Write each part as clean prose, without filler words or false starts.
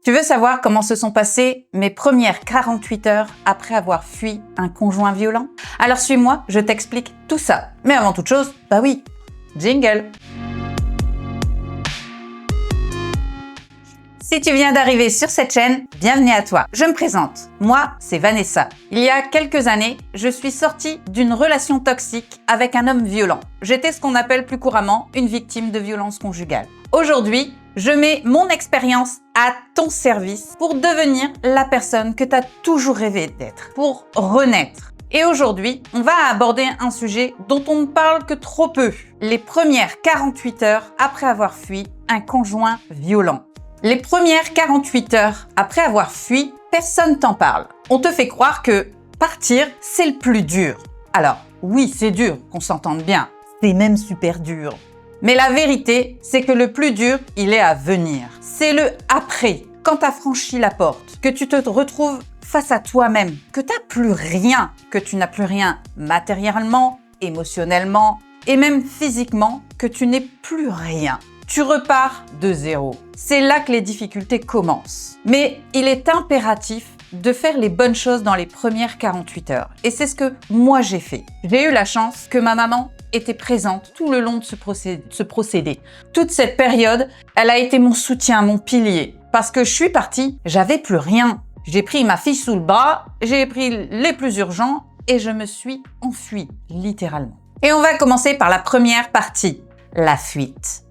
Tu veux savoir comment se sont passées mes premières 48 heures après avoir fui un conjoint violent? Alors suis-moi, je t'explique tout ça. Mais avant toute chose, bah oui, jingle! Si tu viens d'arriver sur cette chaîne, bienvenue à toi. Je me présente. Moi, c'est Vanessa. Il y a quelques années, je suis sortie d'une relation toxique avec un homme violent. J'étais ce qu'on appelle plus couramment une victime de violence conjugale. Aujourd'hui, je mets mon expérience à ton service pour devenir la personne que tu as toujours rêvé d'être, pour renaître. Et aujourd'hui, on va aborder un sujet dont on ne parle que trop peu. Les premières 48 heures après avoir fui un conjoint violent. Les premières 48 heures après avoir fui, personne t'en parle. On te fait croire que partir, c'est le plus dur. Alors, oui, c'est dur, qu'on s'entende bien. C'est même super dur. Mais la vérité, c'est que le plus dur, il est à venir. C'est le après, quand tu as franchi la porte, que tu te retrouves face à toi-même, que tu n'as plus rien, que tu n'as plus rien matériellement, émotionnellement et même physiquement, que tu n'es plus rien. Tu repars de zéro. C'est là que les difficultés commencent. Mais il est impératif de faire les bonnes choses dans les premières 48 heures. Et c'est ce que moi j'ai fait. J'ai eu la chance que ma maman était présente tout le long de ce procédé. Toute cette période, elle a été mon soutien, mon pilier. Parce que je suis partie, j'avais plus rien. J'ai pris ma fille sous le bras, j'ai pris les plus urgents et je me suis enfuie, littéralement. Et on va commencer par la première partie, la fuite.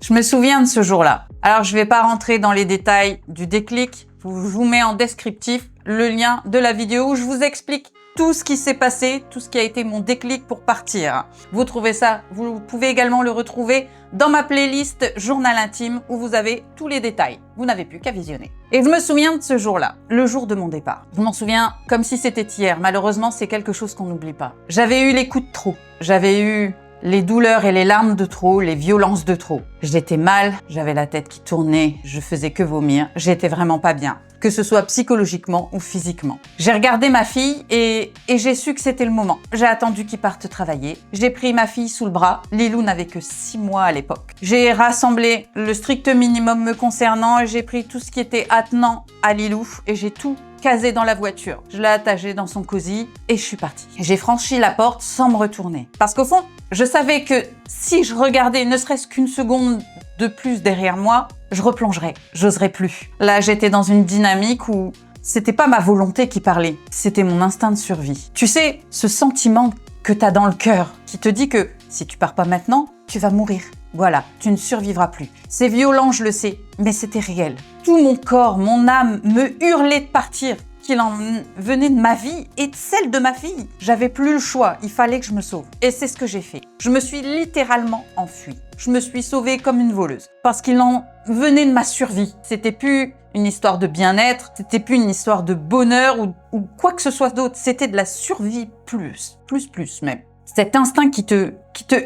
Je me souviens de ce jour-là. Alors, je ne vais pas rentrer dans les détails du déclic. Je vous mets en descriptif le lien de la vidéo où je vous explique tout ce qui s'est passé, tout ce qui a été mon déclic pour partir. Vous trouvez ça, vous pouvez également le retrouver dans ma playlist Journal intime où vous avez tous les détails. Vous n'avez plus qu'à visionner. Et je me souviens de ce jour-là, le jour de mon départ. Je m'en souviens comme si c'était hier. Malheureusement, c'est quelque chose qu'on n'oublie pas. J'avais eu les coups de trop. J'avais eu les douleurs et les larmes de trop, les violences de trop. J'étais mal, j'avais la tête qui tournait, je faisais que vomir, j'étais vraiment pas bien, que ce soit psychologiquement ou physiquement. J'ai regardé ma fille et j'ai su que c'était le moment. J'ai attendu qu'il parte travailler, j'ai pris ma fille sous le bras, Lilou n'avait que 6 mois à l'époque. J'ai rassemblé le strict minimum me concernant et j'ai pris tout ce qui était attenant à Lilou et j'ai tout casé dans la voiture. Je l'ai attaché dans son cosy et je suis partie. J'ai franchi la porte sans me retourner. Parce qu'au fond, je savais que si je regardais ne serait-ce qu'une seconde de plus derrière moi, je replongerais. J'oserais plus. Là, j'étais dans une dynamique où c'était pas ma volonté qui parlait, c'était mon instinct de survie. Tu sais, ce sentiment que t'as dans le cœur qui te dit que si tu pars pas maintenant, tu vas mourir. Voilà, tu ne survivras plus. C'est violent, je le sais, mais c'était réel. Tout mon corps, mon âme me hurlait de partir, qu'il en venait de ma vie et de celle de ma fille. J'avais plus le choix, il fallait que je me sauve. Et c'est ce que j'ai fait. Je me suis littéralement enfuie. Je me suis sauvée comme une voleuse. Parce qu'il en venait de ma survie. C'était plus une histoire de bien-être, c'était plus une histoire de bonheur ou quoi que ce soit d'autre. C'était de la survie plus même. Cet instinct qui te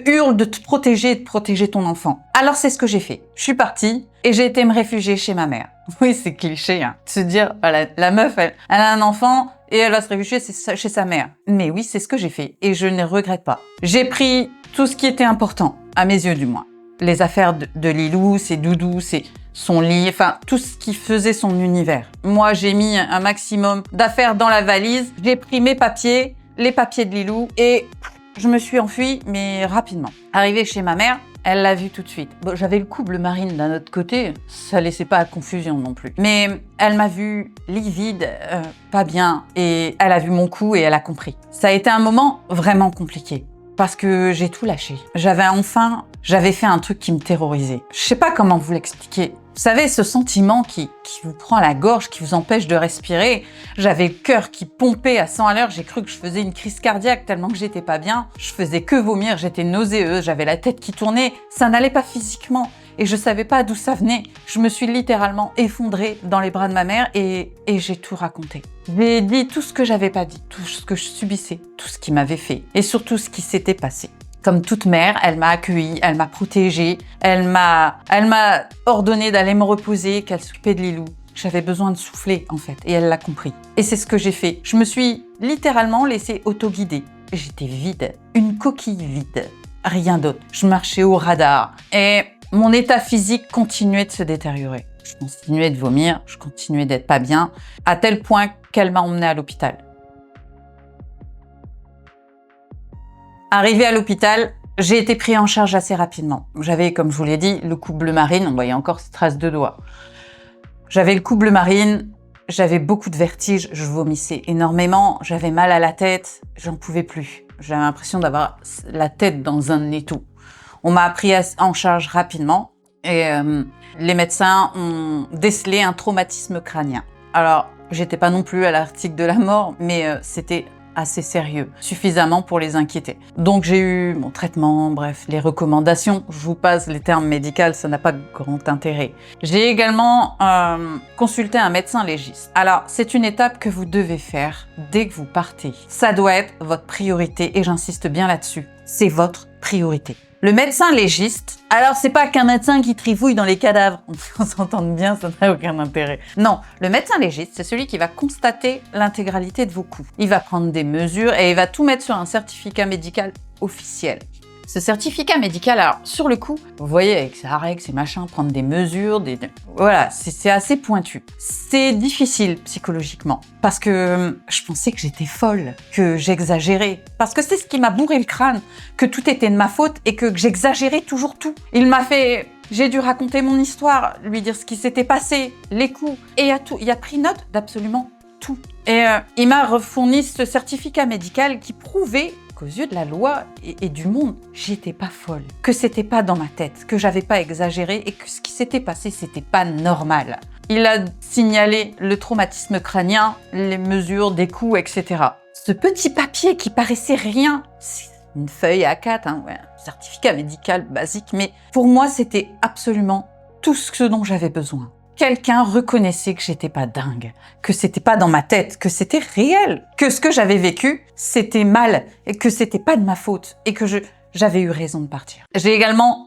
hurle de te protéger et de protéger ton enfant. Alors c'est ce que j'ai fait. Je suis partie et j'ai été me réfugier chez ma mère. Oui, c'est cliché, hein, de se dire, voilà, la meuf, elle a un enfant et elle va se réfugier chez sa mère. Mais oui, c'est ce que j'ai fait et je ne regrette pas. J'ai pris tout ce qui était important, à mes yeux du moins. Les affaires de Lilou, ses doudous, son lit, enfin tout ce qui faisait son univers. Moi, j'ai mis un maximum d'affaires dans la valise. J'ai pris mes papiers, les papiers de Lilou et je me suis enfuie, mais rapidement. Arrivée chez ma mère, elle l'a vu tout de suite. Bon, j'avais le couple marine d'un autre côté, ça laissait pas à confusion non plus. Mais elle m'a vu livide, pas bien, et elle a vu mon coup et elle a compris. Ça a été un moment vraiment compliqué, parce que j'ai tout lâché. J'avais fait un truc qui me terrorisait. Je sais pas comment vous l'expliquer. Vous savez, ce sentiment qui vous prend à la gorge, qui vous empêche de respirer. J'avais le cœur qui pompait à 100 à l'heure. J'ai cru que je faisais une crise cardiaque tellement que j'étais pas bien. Je faisais que vomir, j'étais nauséeuse, j'avais la tête qui tournait. Ça n'allait pas physiquement et je savais pas d'où ça venait. Je me suis littéralement effondrée dans les bras de ma mère et j'ai tout raconté. J'ai dit tout ce que j'avais pas dit, tout ce que je subissais, tout ce qui m'avait fait et surtout ce qui s'était passé. Comme toute mère, elle m'a accueillie, elle m'a protégée, elle m'a ordonné d'aller me reposer, qu'elle s'occupait de Lilou. J'avais besoin de souffler, en fait, et elle l'a compris. Et c'est ce que j'ai fait. Je me suis littéralement laissée auto-guider. J'étais vide, une coquille vide, rien d'autre. Je marchais au radar. Et mon état physique continuait de se détériorer. Je continuais de vomir, je continuais d'être pas bien, à tel point qu'elle m'a emmenée à l'hôpital. Arrivée à l'hôpital, j'ai été pris en charge assez rapidement. J'avais, comme je vous l'ai dit, le cou bleu marine, on voyait encore ces traces de doigts. J'avais le cou bleu marine, j'avais beaucoup de vertiges, je vomissais énormément, j'avais mal à la tête, j'en pouvais plus. J'avais l'impression d'avoir la tête dans un étau. On m'a pris en charge rapidement et les médecins ont décelé un traumatisme crânien. Alors, j'étais pas non plus à l'article de la mort, mais c'était assez sérieux, suffisamment pour les inquiéter. Donc j'ai eu mon traitement, bref, les recommandations. Je vous passe les termes médicaux, ça n'a pas grand intérêt. J'ai également consulté un médecin légiste. Alors, c'est une étape que vous devez faire dès que vous partez. Ça doit être votre priorité et j'insiste bien là-dessus. C'est votre priorité. Le médecin légiste, alors c'est pas qu'un médecin qui trifouille dans les cadavres, on s'entend bien, ça n'a aucun intérêt. Non, le médecin légiste, c'est celui qui va constater l'intégralité de vos coups. Il va prendre des mesures et il va tout mettre sur un certificat médical officiel. Ce certificat médical, alors sur le coup, vous voyez avec ses règles, ses machins, prendre des mesures, voilà, c'est assez pointu. C'est difficile psychologiquement parce que je pensais que j'étais folle, que j'exagérais. Parce que c'est ce qui m'a bourré le crâne, que tout était de ma faute et que j'exagérais toujours tout. J'ai dû raconter mon histoire, lui dire ce qui s'était passé, les coups, et il a pris note d'absolument tout. Et il m'a refourni ce certificat médical qui prouvait qu'aux yeux de la loi et du monde, j'étais pas folle, que c'était pas dans ma tête, que j'avais pas exagéré et que ce qui s'était passé, c'était pas normal. Il a signalé le traumatisme crânien, les mesures des coups, etc. Ce petit papier qui paraissait rien, c'est une feuille A4, un certificat médical basique, mais pour moi, c'était absolument tout ce dont j'avais besoin. Quelqu'un reconnaissait que j'étais pas dingue, que c'était pas dans ma tête, que c'était réel, que ce que j'avais vécu, c'était mal, et que c'était pas de ma faute, et que j'avais eu raison de partir. J'ai également,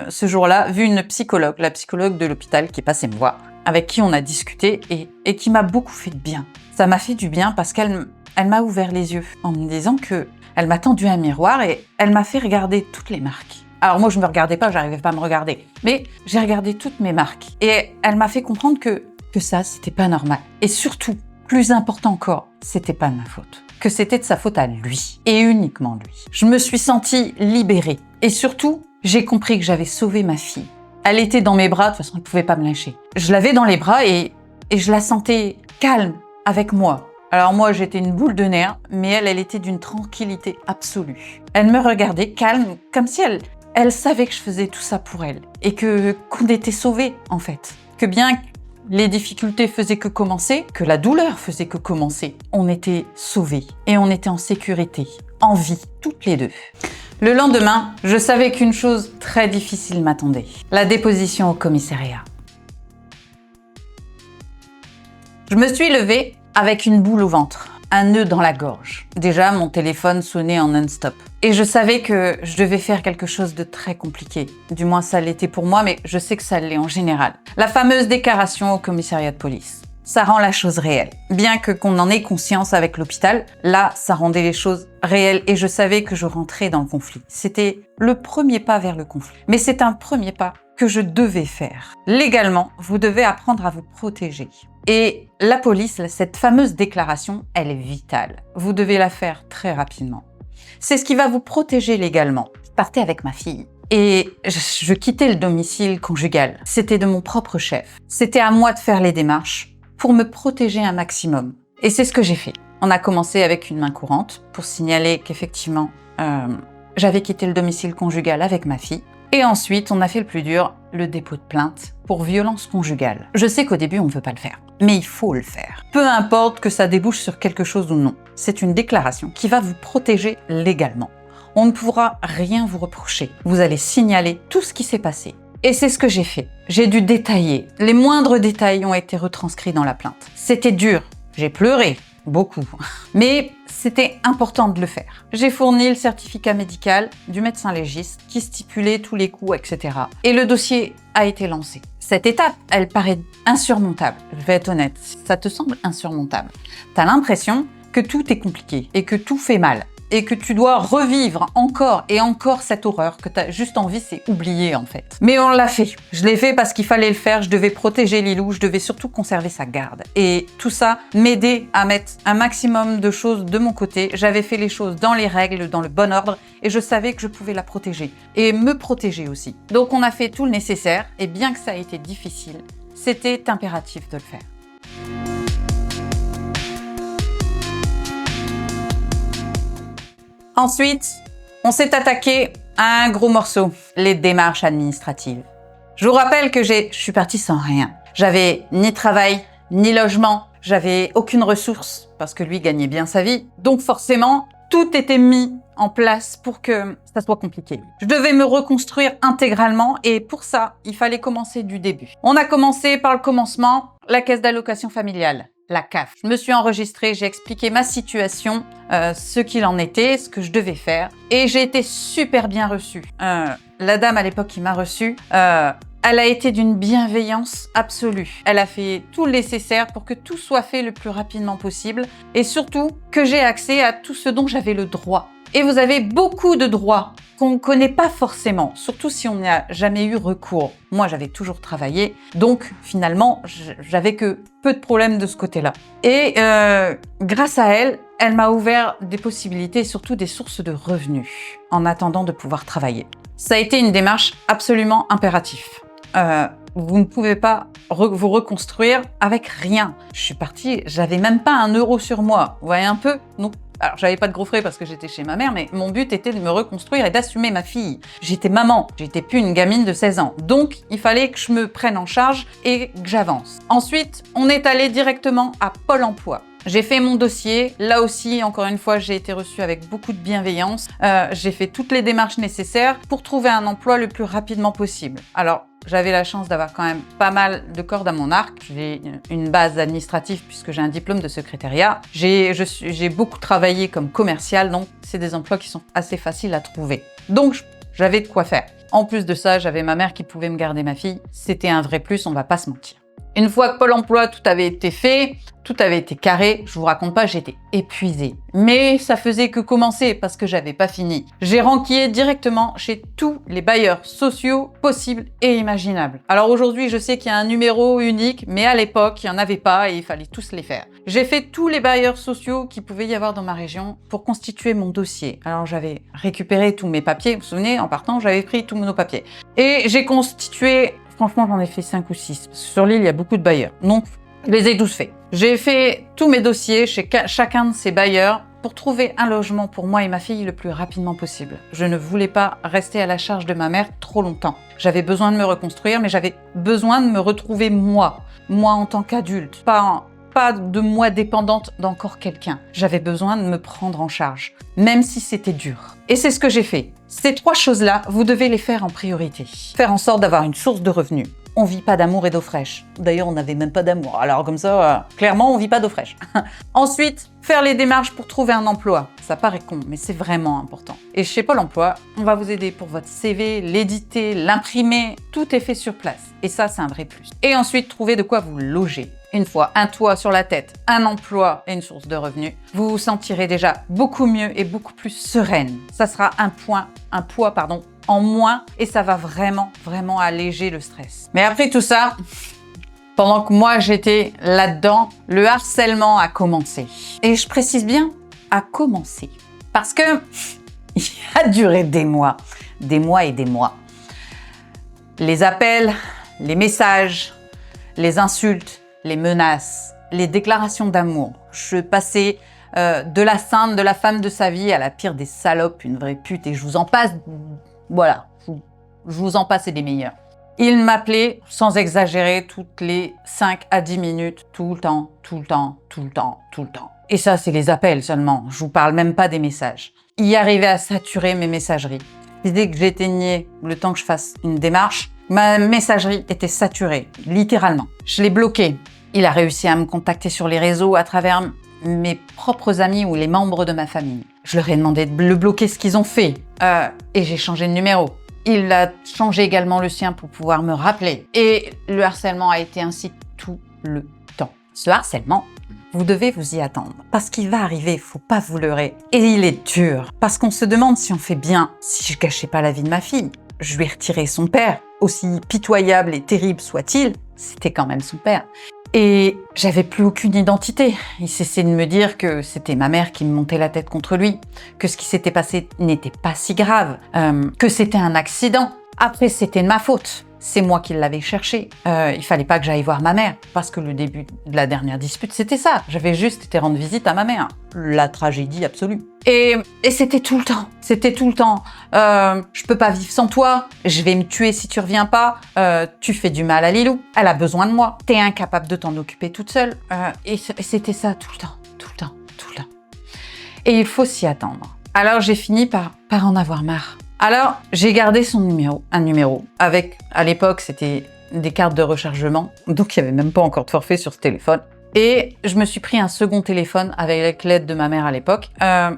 ce jour-là, vu une psychologue, la psychologue de l'hôpital qui est passée me voir, avec qui on a discuté et qui m'a beaucoup fait de bien. Ça m'a fait du bien parce qu'elle m'a ouvert les yeux en me disant que elle m'a tendu un miroir et elle m'a fait regarder toutes les marques. Alors moi, je me regardais pas, j'arrivais pas à me regarder. Mais j'ai regardé toutes mes marques. Et elle m'a fait comprendre que ça, c'était pas normal. Et surtout, plus important encore, c'était pas de ma faute. Que c'était de sa faute à lui. Et uniquement lui. Je me suis sentie libérée. Et surtout, j'ai compris que j'avais sauvé ma fille. Elle était dans mes bras, de toute façon, elle pouvait pas me lâcher. Je l'avais dans les bras et je la sentais calme avec moi. Alors moi, j'étais une boule de nerfs, mais elle était d'une tranquillité absolue. Elle me regardait calme, comme si elle savait que je faisais tout ça pour elle et qu'on était sauvés, en fait. Que bien les difficultés faisaient que commencer, que la douleur faisait que commencer, on était sauvés et on était en sécurité, en vie, toutes les deux. Le lendemain, je savais qu'une chose très difficile m'attendait, la déposition au commissariat. Je me suis levée avec une boule au ventre, un nœud dans la gorge. Déjà, mon téléphone sonnait en non-stop. Et je savais que je devais faire quelque chose de très compliqué. Du moins, ça l'était pour moi, mais je sais que ça l'est en général. La fameuse déclaration au commissariat de police. Ça rend la chose réelle. Bien que qu'on en ait conscience avec l'hôpital, là, ça rendait les choses réelles et je savais que je rentrais dans le conflit. C'était le premier pas vers le conflit. Mais c'est un premier pas que je devais faire. Légalement, vous devez apprendre à vous protéger. Et la police, cette fameuse déclaration, elle est vitale. Vous devez la faire très rapidement. C'est ce qui va vous protéger légalement. Je partais avec ma fille et je quittais le domicile conjugal. C'était de mon propre chef. C'était à moi de faire les démarches pour me protéger un maximum. Et c'est ce que j'ai fait. On a commencé avec une main courante pour signaler qu'effectivement, j'avais quitté le domicile conjugal avec ma fille. Et ensuite, on a fait le plus dur, le dépôt de plainte pour violence conjugale. Je sais qu'au début, on ne veut pas le faire, mais il faut le faire. Peu importe que ça débouche sur quelque chose ou non. C'est une déclaration qui va vous protéger légalement. On ne pourra rien vous reprocher. Vous allez signaler tout ce qui s'est passé. Et c'est ce que j'ai fait. J'ai dû détailler. Les moindres détails ont été retranscrits dans la plainte. C'était dur. J'ai pleuré. Beaucoup. Mais c'était important de le faire. J'ai fourni le certificat médical du médecin légiste qui stipulait tous les coûts, etc. Et le dossier a été lancé. Cette étape, elle paraît insurmontable. Je vais être honnête, ça te semble insurmontable. T'as l'impression que tout est compliqué et que tout fait mal. et que tu dois revivre encore et encore cette horreur que tu as juste envie, c'est oublier en fait. Mais on l'a fait. Je l'ai fait parce qu'il fallait le faire, je devais protéger Lilou, je devais surtout conserver sa garde. Et tout ça m'aidait à mettre un maximum de choses de mon côté. J'avais fait les choses dans les règles, dans le bon ordre et je savais que je pouvais la protéger et me protéger aussi. Donc on a fait tout le nécessaire et bien que ça a été difficile, c'était impératif de le faire. Ensuite, on s'est attaqué à un gros morceau, les démarches administratives. Je vous rappelle que je suis partie sans rien. J'avais ni travail, ni logement, j'avais aucune ressource parce que lui gagnait bien sa vie. Donc forcément, tout était mis en place pour que ça soit compliqué. Je devais me reconstruire intégralement et pour ça, il fallait commencer du début. On a commencé par le commencement, la caisse d'allocation familiale. La CAF. Je me suis enregistrée, j'ai expliqué ma situation, ce qu'il en était, ce que je devais faire. Et j'ai été super bien reçue. La dame à l'époque qui m'a reçue, elle a été d'une bienveillance absolue. Elle a fait tout le nécessaire pour que tout soit fait le plus rapidement possible. Et surtout, que j'ai accès à tout ce dont j'avais le droit. Et vous avez beaucoup de droits qu'on ne connaît pas forcément, surtout si on n'y a jamais eu recours. Moi, j'avais toujours travaillé, donc finalement, j'avais que peu de problèmes de ce côté-là. Et grâce à elle, elle m'a ouvert des possibilités et surtout des sources de revenus en attendant de pouvoir travailler. Ça a été une démarche absolument impérative. Vous ne pouvez pas vous reconstruire avec rien. Je suis partie, j'avais même pas 1 euro sur moi. Vous voyez un peu? Donc, alors, j'avais pas de gros frais parce que j'étais chez ma mère, mais mon but était de me reconstruire et d'assumer ma fille. J'étais maman, j'étais plus une gamine de 16 ans. Donc, il fallait que je me prenne en charge et que j'avance. Ensuite, on est allé directement à Pôle emploi. J'ai fait mon dossier. Là aussi, encore une fois, j'ai été reçue avec beaucoup de bienveillance. J'ai fait toutes les démarches nécessaires pour trouver un emploi le plus rapidement possible. Alors, j'avais la chance d'avoir quand même pas mal de cordes à mon arc. J'ai une base administrative puisque j'ai un diplôme de secrétariat. J'ai beaucoup travaillé comme commercial, donc c'est des emplois qui sont assez faciles à trouver. Donc, j'avais de quoi faire. En plus de ça, j'avais ma mère qui pouvait me garder ma fille. C'était un vrai plus, on va pas se mentir. Une fois que Pôle emploi, tout avait été fait, tout avait été carré, je vous raconte pas, j'étais épuisée. Mais ça faisait que commencer parce que j'avais pas fini. J'ai renquillé directement chez tous les bailleurs sociaux possibles et imaginables. Alors aujourd'hui, je sais qu'il y a un numéro unique, mais à l'époque, il n'y en avait pas et il fallait tous les faire. J'ai fait tous les bailleurs sociaux qu'il pouvait y avoir dans ma région pour constituer mon dossier. Alors j'avais récupéré tous mes papiers, vous vous souvenez, en partant, j'avais pris tous nos papiers. Et j'ai constitué... Franchement, j'en ai fait 5 ou 6. Sur l'île, il y a beaucoup de bailleurs. Donc, je les ai tous faits. J'ai fait tous mes dossiers chez chacun de ces bailleurs pour trouver un logement pour moi et ma fille le plus rapidement possible. Je ne voulais pas rester à la charge de ma mère trop longtemps. J'avais besoin de me reconstruire, mais j'avais besoin de me retrouver moi en tant qu'adulte, pas de moi dépendante d'encore quelqu'un. J'avais besoin de me prendre en charge, même si c'était dur. Et c'est ce que j'ai fait. Ces 3 choses-là, vous devez les faire en priorité. Faire en sorte d'avoir une source de revenus. On vit pas d'amour et d'eau fraîche. D'ailleurs, on n'avait même pas d'amour. Alors comme ça, clairement, on vit pas d'eau fraîche. Ensuite, faire les démarches pour trouver un emploi. Ça paraît con, mais c'est vraiment important. Et chez Pôle emploi, on va vous aider pour votre CV, l'éditer, l'imprimer. Tout est fait sur place. Et ça, c'est un vrai plus. Et ensuite, trouver de quoi vous loger. Une fois un toit sur la tête, un emploi et une source de revenus, vous vous sentirez déjà beaucoup mieux et beaucoup plus sereine. Ça sera un poids en moins et ça va vraiment alléger le stress. Mais après tout ça, pendant que moi j'étais là-dedans, le harcèlement a commencé. Et je précise bien, a commencé. Parce que il a duré des mois et des mois. Les appels, les messages, les insultes, les menaces, les déclarations d'amour. Je passais de la sainte, de la femme de sa vie à la pire des salopes, une vraie pute, et je vous en passe, voilà, je vous en passe et des meilleurs. Il m'appelait, sans exagérer, toutes les 5 à 10 minutes, tout le temps. Et ça, c'est les appels seulement, je vous parle même pas des messages. Il arrivait à saturer mes messageries. Dès que j'éteignais le temps que je fasse une démarche, ma messagerie était saturée, littéralement. Je l'ai bloqué. Il a réussi à me contacter sur les réseaux à travers mes propres amis ou les membres de ma famille. Je leur ai demandé de le bloquer, ce qu'ils ont fait. Et j'ai changé de numéro. Il a changé également le sien pour pouvoir me rappeler. Et le harcèlement a été ainsi tout le temps. Ce harcèlement vous devez vous y attendre. Parce qu'il va arriver, faut pas vous leurrer. Et il est dur. Parce qu'on se demande si on fait bien. Si je gâchais pas la vie de ma fille, je lui ai retiré son père. Aussi pitoyable et terrible soit-il, c'était quand même son père. Et j'avais plus aucune identité. Il cessait de me dire que c'était ma mère qui me montait la tête contre lui, que ce qui s'était passé n'était pas si grave, que c'était un accident. Après, c'était de ma faute. C'est moi qui l'avais cherché. Il fallait pas que j'aille voir ma mère, parce que le début de la dernière dispute, c'était ça. J'avais juste été rendre visite à ma mère. La tragédie absolue. Et c'était tout le temps. C'était tout le temps. Je peux pas vivre sans toi. Je vais me tuer si tu reviens pas. Tu fais du mal à Lilou. Elle a besoin de moi. T'es incapable de t'en occuper toute seule. Et c'était ça tout le temps. Tout le temps. Tout le temps. Et il faut s'y attendre. Alors j'ai fini par en avoir marre. Alors, j'ai gardé un numéro, avec, à l'époque, c'était des cartes de rechargement, donc il n'y avait même pas encore de forfait sur ce téléphone. Et je me suis pris un second téléphone avec l'aide de ma mère à l'époque.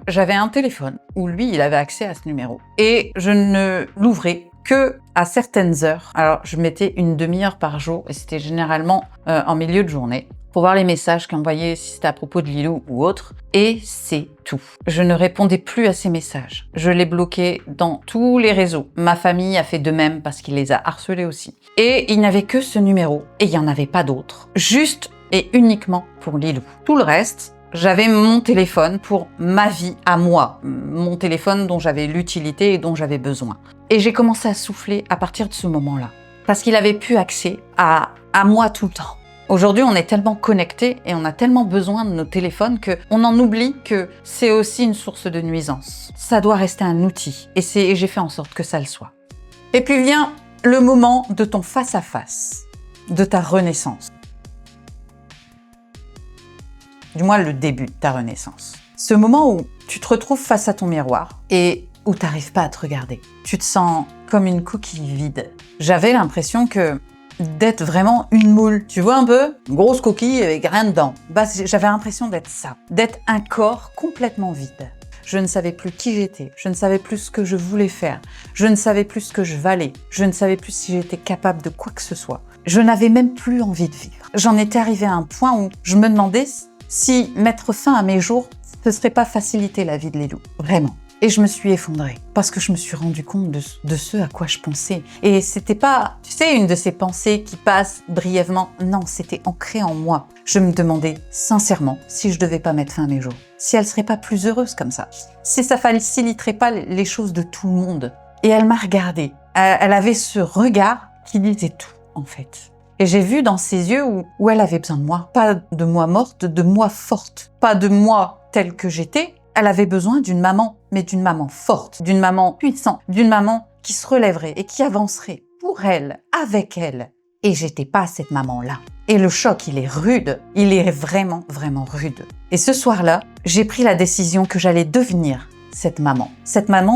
J'avais un téléphone où lui, il avait accès à ce numéro. Et je ne l'ouvrais que à certaines heures. Alors, je mettais une demi-heure par jour, et c'était généralement en milieu de journée, pour voir les messages qu'il envoyait, si c'était à propos de Lilou ou autre. Et c'est tout. Je ne répondais plus à ces messages. Je les bloquais dans tous les réseaux. Ma famille a fait de même parce qu'il les a harcelés aussi. Et il n'y avait que ce numéro. Et il n'y en avait pas d'autre. Juste et uniquement pour Lilou. Tout le reste, j'avais mon téléphone pour ma vie à moi. Mon téléphone dont j'avais l'utilité et dont j'avais besoin. Et j'ai commencé à souffler à partir de ce moment-là. Parce qu'il avait plus accès à moi tout le temps. Aujourd'hui, on est tellement connectés et on a tellement besoin de nos téléphones qu'on en oublie que c'est aussi une source de nuisance. Ça doit rester un outil et j'ai fait en sorte que ça le soit. Et puis vient le moment de ton face-à-face, de ta renaissance. Du moins, le début de ta renaissance. Ce moment où tu te retrouves face à ton miroir et où tu n'arrives pas à te regarder. Tu te sens comme une coquille vide. J'avais l'impression d'être vraiment une moule. Tu vois un peu? Une grosse coquille avec rien dedans. J'avais l'impression d'être ça. D'être un corps complètement vide. Je ne savais plus qui j'étais. Je ne savais plus ce que je voulais faire. Je ne savais plus ce que je valais. Je ne savais plus si j'étais capable de quoi que ce soit. Je n'avais même plus envie de vivre. J'en étais arrivée à un point où je me demandais si mettre fin à mes jours, ce serait pas faciliter la vie de Lilou. Vraiment. Et je me suis effondrée parce que je me suis rendu compte de ce à quoi je pensais. Et c'était pas, tu sais, une de ces pensées qui passent brièvement. Non, c'était ancré en moi. Je me demandais sincèrement si je devais pas mettre fin à mes jours. Si elle serait pas plus heureuse comme ça. Si ça faciliterait pas les choses de tout le monde. Et elle m'a regardée. Elle avait ce regard qui disait tout, en fait. Et j'ai vu dans ses yeux où elle avait besoin de moi. Pas de moi morte, de moi forte. Pas de moi telle que j'étais. Elle avait besoin d'une maman, mais d'une maman forte, d'une maman puissante, d'une maman qui se relèverait et qui avancerait pour elle, avec elle. Et j'étais pas cette maman-là. Et le choc, il est rude. Il est vraiment, vraiment rude. Et ce soir-là, j'ai pris la décision que j'allais devenir cette maman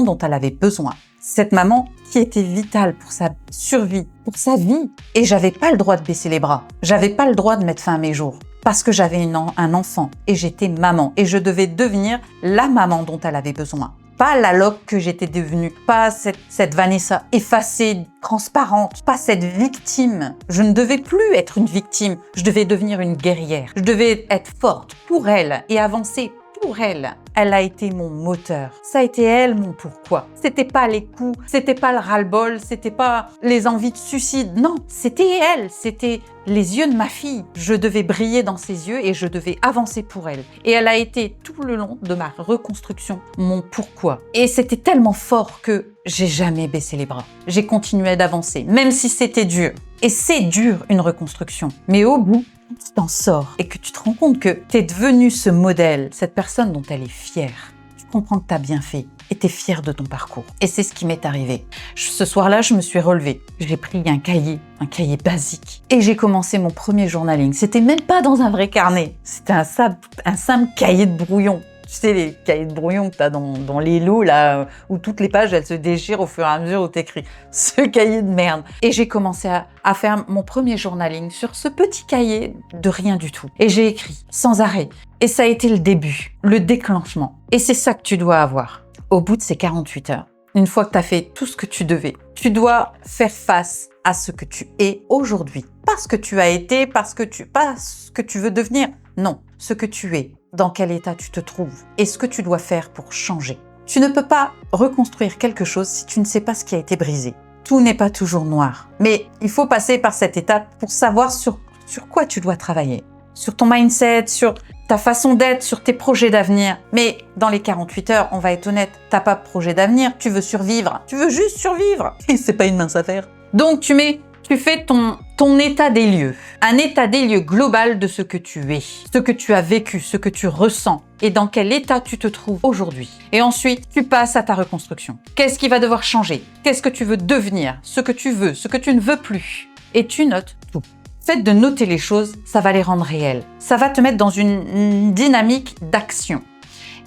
dont elle avait besoin. Cette maman qui était vitale pour sa survie, pour sa vie. Et j'avais pas le droit de baisser les bras. J'avais pas le droit de mettre fin à mes jours. Parce que j'avais un enfant et j'étais maman. Et je devais devenir la maman dont elle avait besoin. Pas la loque que j'étais devenue. Pas cette Vanessa effacée, transparente. Pas cette victime. Je ne devais plus être une victime. Je devais devenir une guerrière. Je devais être forte pour elle et avancer pour elle. Elle a été mon moteur. Ça a été elle mon pourquoi. C'était pas les coups, c'était pas le ras-le-bol, c'était pas les envies de suicide. Non, c'était elle, c'était les yeux de ma fille. Je devais briller dans ses yeux et je devais avancer pour elle. Et elle a été tout le long de ma reconstruction mon pourquoi. Et c'était tellement fort que j'ai jamais baissé les bras. J'ai continué d'avancer, même si c'était dur. Et c'est dur une reconstruction. Mais au bout, tu t'en sors et que tu te rends compte que tu es devenu ce modèle, cette personne dont elle est fière. Tu comprends que tu as bien fait et tu es fière de ton parcours. Et c'est ce qui m'est arrivé. Ce soir-là, je me suis relevée. J'ai pris un cahier basique et j'ai commencé mon premier journaling. C'était même pas dans un vrai carnet. C'était un simple cahier de brouillon. Tu sais, les cahiers de brouillon que tu as dans les lots, là, où toutes les pages, elles se déchirent au fur et à mesure où tu écris. Ce cahier de merde. Et j'ai commencé à faire mon premier journaling sur ce petit cahier de rien du tout. Et j'ai écrit sans arrêt. Et ça a été le début, le déclenchement. Et c'est ça que tu dois avoir. Au bout de ces 48 heures, une fois que tu as fait tout ce que tu devais, tu dois faire face à ce que tu es aujourd'hui. Pas ce que tu as été, pas ce que tu veux devenir. Non, ce que tu es, dans quel état tu te trouves et ce que tu dois faire pour changer. Tu ne peux pas reconstruire quelque chose si tu ne sais pas ce qui a été brisé. Tout n'est pas toujours noir, mais il faut passer par cette étape pour savoir sur quoi tu dois travailler. Sur ton mindset, sur ta façon d'être, sur tes projets d'avenir. Mais dans les 48 heures, on va être honnête, t'as pas de projet d'avenir, tu veux survivre. Tu veux juste survivre. Et c'est pas une mince affaire. Donc tu fais ton état des lieux. Un état des lieux global de ce que tu es, ce que tu as vécu, ce que tu ressens et dans quel état tu te trouves aujourd'hui. Et ensuite, tu passes à ta reconstruction. Qu'est-ce qui va devoir changer? Qu'est-ce que tu veux devenir? Ce que tu veux, ce que tu ne veux plus. Et tu notes tout. Le fait de noter les choses, ça va les rendre réelles. Ça va te mettre dans une dynamique d'action.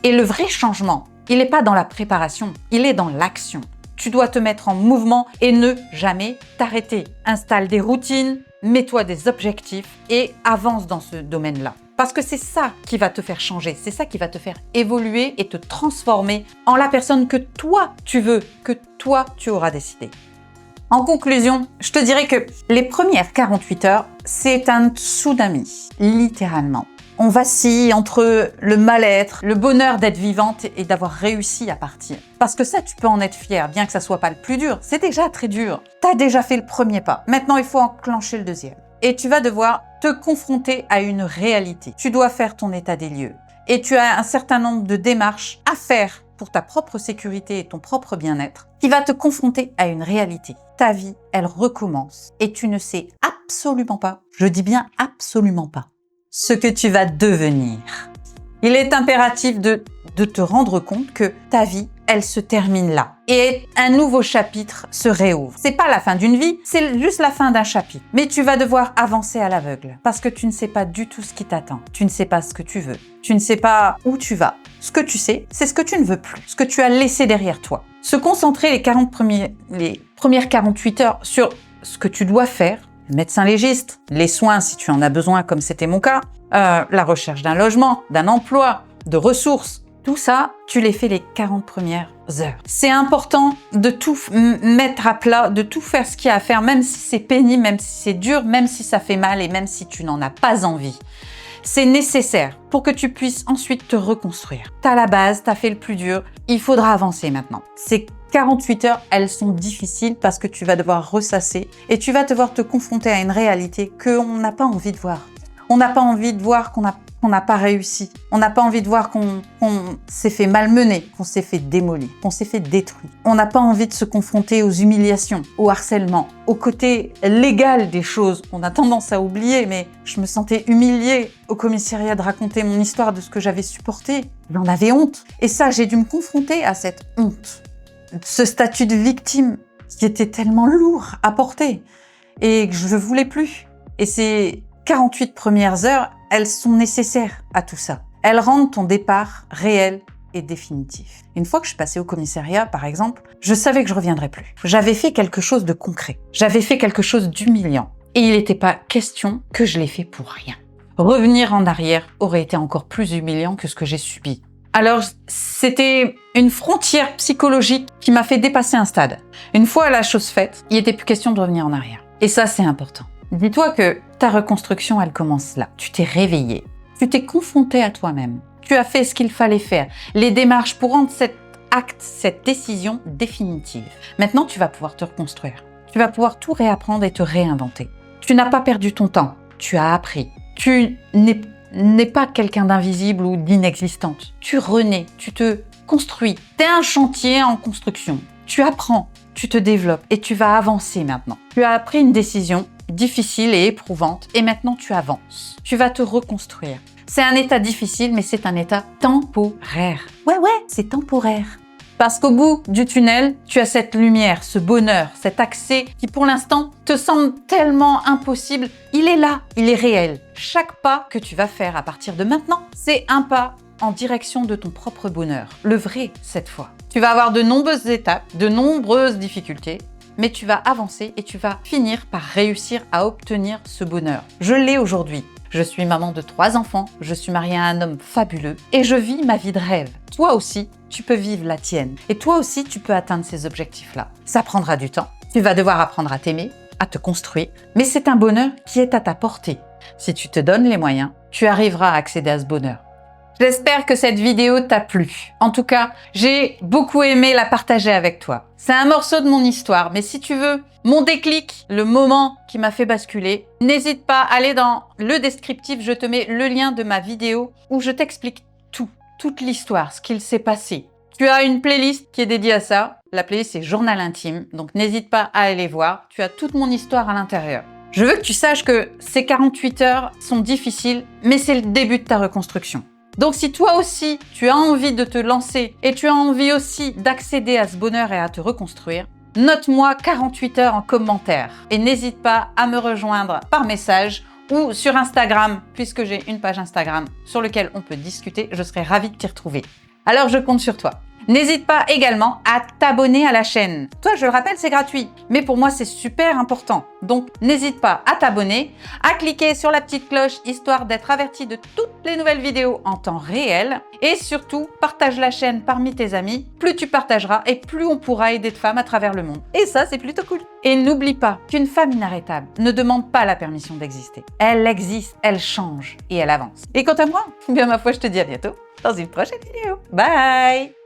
Et le vrai changement, il n'est pas dans la préparation, il est dans l'action. Tu dois te mettre en mouvement et ne jamais t'arrêter. Installe des routines, mets-toi des objectifs et avance dans ce domaine-là. Parce que c'est ça qui va te faire changer, c'est ça qui va te faire évoluer et te transformer en la personne que toi tu veux, que toi tu auras décidé. En conclusion, je te dirais que les premières 48 heures, c'est un tsunami, littéralement. On vacille entre le mal-être, le bonheur d'être vivante et d'avoir réussi à partir. Parce que ça, tu peux en être fier, bien que ça soit pas le plus dur. C'est déjà très dur. T'as déjà fait le premier pas. Maintenant, il faut enclencher le deuxième. Et tu vas devoir te confronter à une réalité. Tu dois faire ton état des lieux. Et tu as un certain nombre de démarches à faire pour ta propre sécurité et ton propre bien-être qui va te confronter à une réalité. Ta vie, elle recommence. Et tu ne sais absolument pas, je dis bien absolument pas, ce que tu vas devenir. Il est impératif de te rendre compte que ta vie, elle se termine là. Et un nouveau chapitre se réouvre. C'est pas la fin d'une vie, c'est juste la fin d'un chapitre. Mais tu vas devoir avancer à l'aveugle parce que tu ne sais pas du tout ce qui t'attend. Tu ne sais pas ce que tu veux. Tu ne sais pas où tu vas. Ce que tu sais, c'est ce que tu ne veux plus, ce que tu as laissé derrière toi. Se concentrer les premières 48 heures sur ce que tu dois faire, le médecin légiste, les soins si tu en as besoin comme c'était mon cas, la recherche d'un logement, d'un emploi, de ressources, tout ça, tu les fais les 40 premières heures. C'est important de tout mettre à plat, de tout faire ce qu'il y a à faire, même si c'est pénible, même si c'est dur, même si ça fait mal et même si tu n'en as pas envie. C'est nécessaire pour que tu puisses ensuite te reconstruire. T'as la base, t'as fait le plus dur, il faudra avancer maintenant. Ces 48 heures, elles sont difficiles parce que tu vas devoir ressasser et tu vas devoir te confronter à une réalité qu'on n'a pas envie de voir. On n'a pas envie de voir qu'on n'a pas réussi. On n'a pas envie de voir qu'on s'est fait malmener, qu'on s'est fait démolir, qu'on s'est fait détruire. On n'a pas envie de se confronter aux humiliations, au harcèlement, au côté légal des choses. On a tendance à oublier, mais je me sentais humiliée au commissariat de raconter mon histoire de ce que j'avais supporté. J'en avais honte. Et ça, j'ai dû me confronter à cette honte. Ce statut de victime qui était tellement lourd à porter et que je ne voulais plus. Et ces 48 premières heures, elles sont nécessaires à tout ça. Elles rendent ton départ réel et définitif. Une fois que je suis passée au commissariat, par exemple, je savais que je reviendrais plus. J'avais fait quelque chose de concret. J'avais fait quelque chose d'humiliant. Et il n'était pas question que je l'ai fait pour rien. Revenir en arrière aurait été encore plus humiliant que ce que j'ai subi. Alors, c'était une frontière psychologique qui m'a fait dépasser un stade. Une fois la chose faite, il n'était plus question de revenir en arrière. Et ça, c'est important. Dis-toi que ta reconstruction, elle commence là. Tu t'es réveillé. Tu t'es confronté à toi-même. Tu as fait ce qu'il fallait faire. Les démarches pour rendre cet acte, cette décision définitive. Maintenant, tu vas pouvoir te reconstruire. Tu vas pouvoir tout réapprendre et te réinventer. Tu n'as pas perdu ton temps. Tu as appris. Tu n'es pas quelqu'un d'invisible ou d'inexistante. Tu renais. Tu te construis. Tu es un chantier en construction. Tu apprends. Tu te développes et tu vas avancer maintenant. Tu as pris une décision difficile et éprouvante et maintenant tu avances. Tu vas te reconstruire. C'est un état difficile mais c'est un état temporaire. Ouais, c'est temporaire. Parce qu'au bout du tunnel, tu as cette lumière, ce bonheur, cet accès qui pour l'instant te semble tellement impossible. Il est là, il est réel. Chaque pas que tu vas faire à partir de maintenant, c'est un pas en direction de ton propre bonheur. Le vrai cette fois. Tu vas avoir de nombreuses étapes, de nombreuses difficultés, mais tu vas avancer et tu vas finir par réussir à obtenir ce bonheur. Je l'ai aujourd'hui. Je suis maman de 3 enfants, je suis mariée à un homme fabuleux et je vis ma vie de rêve. Toi aussi, tu peux vivre la tienne. Et toi aussi, tu peux atteindre ces objectifs-là. Ça prendra du temps. Tu vas devoir apprendre à t'aimer, à te construire, mais c'est un bonheur qui est à ta portée. Si tu te donnes les moyens tu arriveras à accéder à ce bonheur. J'espère que cette vidéo t'a plu. En tout cas, j'ai beaucoup aimé la partager avec toi. C'est un morceau de mon histoire, mais si tu veux mon déclic, le moment qui m'a fait basculer, n'hésite pas à aller dans le descriptif, je te mets le lien de ma vidéo où je t'explique tout, toute l'histoire, ce qu'il s'est passé. Tu as une playlist qui est dédiée à ça. La playlist c'est Journal intime, donc n'hésite pas à aller voir. Tu as toute mon histoire à l'intérieur. Je veux que tu saches que ces 48 heures sont difficiles, mais c'est le début de ta reconstruction. Donc si toi aussi, tu as envie de te lancer et tu as envie aussi d'accéder à ce bonheur et à te reconstruire, note-moi 48 heures en commentaire et n'hésite pas à me rejoindre par message ou sur Instagram, puisque j'ai une page Instagram sur laquelle on peut discuter. Je serai ravie de t'y retrouver. Alors je compte sur toi. N'hésite pas également à t'abonner à la chaîne. Toi, je le rappelle, c'est gratuit. Mais pour moi, c'est super important. Donc, n'hésite pas à t'abonner, à cliquer sur la petite cloche, histoire d'être averti de toutes les nouvelles vidéos en temps réel. Et surtout, partage la chaîne parmi tes amis. Plus tu partageras et plus on pourra aider de femmes à travers le monde. Et ça, c'est plutôt cool. Et n'oublie pas qu'une femme inarrêtable ne demande pas la permission d'exister. Elle existe, elle change et elle avance. Et quant à moi, bien ma foi, je te dis à bientôt dans une prochaine vidéo. Bye!